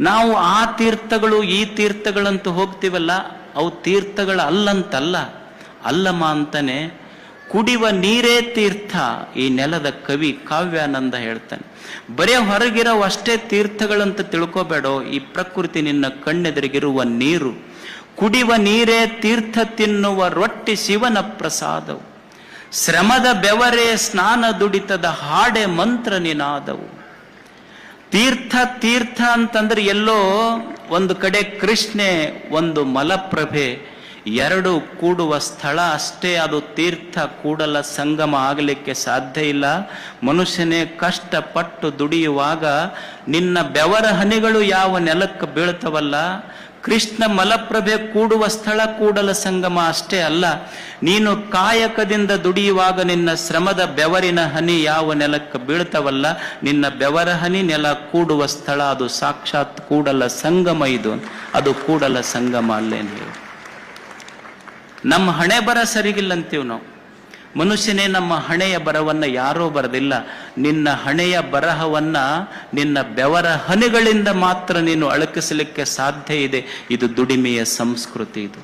ನಾವು ಆ ತೀರ್ಥಗಳು ಈ ತೀರ್ಥಗಳಂತೂ ಹೋಗ್ತೀವಲ್ಲ, ಅವು ತೀರ್ಥಗಳ ಅಲ್ಲಂತಲ್ಲ. ಅಲ್ಲಮ್ಮ ಅಂತಾನೆ ಕುಡಿಯುವ ನೀರೇ ತೀರ್ಥ ಈ ನೆಲದ ಕವಿ ಕಾವ್ಯಾನಂದ ಹೇಳ್ತಾನೆ. ಬರೇ ಹೊರಗಿರೋ ಅಷ್ಟೇ ತೀರ್ಥಗಳಂತ ತಿಳ್ಕೋಬೇಡೋ, ಈ ಪ್ರಕೃತಿ ನಿನ್ನ ಕಣ್ಣೆದುರಿಗಿರುವ ನೀರು. ಕುಡಿಯುವ ನೀರೇ ತೀರ್ಥ, ತಿನ್ನುವ ರೊಟ್ಟಿ ಶಿವನ ಪ್ರಸಾದವು. ಶ್ರಮದ ಬೆವರೇ ಸ್ನಾನ ದುಡಿತದ ಹಾಡೆ ಮಂತ್ರ ನಿನಾದವು. ತೀರ್ಥ ತೀರ್ಥ ಅಂತಂದ್ರೆ ಎಲ್ಲೋ ಒಂದು ಕಡೆ ಕೃಷ್ಣೆ, ಒಂದು ಮಲಪ್ರಭೆ, ಎರಡು ಕೂಡುವ ಸ್ಥಳ ಅಷ್ಟೇ ಅದು ತೀರ್ಥ. ಕೂಡಲ ಸಂಗಮ ಆಗಲಿಕ್ಕೆ ಸಾಧ್ಯ ಇಲ್ಲ. ಮನುಷ್ಯನೇ ಕಷ್ಟಪಟ್ಟು ದುಡಿಯುವಾಗ ನಿನ್ನ ಬೆವರ ಹನಿಗಳು ಯಾವ ನೆಲಕ್ಕೆ ಬೀಳ್ತವಲ್ಲ, ಕೃಷ್ಣ ಮಲಪ್ರಭೆ ಕೂಡುವ ಸ್ಥಳ ಕೂಡಲ ಸಂಗಮ ಅಷ್ಟೇ ಅಲ್ಲ. ನೀನು ಕಾಯಕದಿಂದ ದುಡಿಯುವಾಗ ನಿನ್ನ ಶ್ರಮದ ಬೆವರಿನ ಹನಿ ಯಾವ ನೆಲಕ್ಕೆ ಬೀಳ್ತವಲ್ಲ, ನಿನ್ನ ಬೆವರ ಹನಿ ನೆಲ ಕೂಡುವ ಸ್ಥಳ ಅದು ಸಾಕ್ಷಾತ್ ಕೂಡಲ ಸಂಗಮ. ಇದು ಅದು ಕೂಡಲ ಸಂಗಮ ಅಲ್ಲೇನು ಹೇಳಿ. ನಮ್ಮ ಹಣೆ ಬರ ಸರಿಗಿಲ್ಲ ಅಂತೀವಿ ನಾವು. ಮನುಷ್ಯನೇ ನಮ್ಮ ಹಣೆಯ ಬರವನ್ನ ಯಾರೋ ಬರದಿಲ್ಲ. ನಿನ್ನ ಹಣೆಯ ಬರಹವನ್ನ ನಿನ್ನ ಬೆವರ ಹನಿಗಳಿಂದ ಮಾತ್ರ ನೀನು ಅಳಕಿಸಲಿಕ್ಕೆ ಸಾಧ್ಯ ಇದೆ. ಇದು ದುಡಿಮೆಯ ಸಂಸ್ಕೃತಿ. ಇದು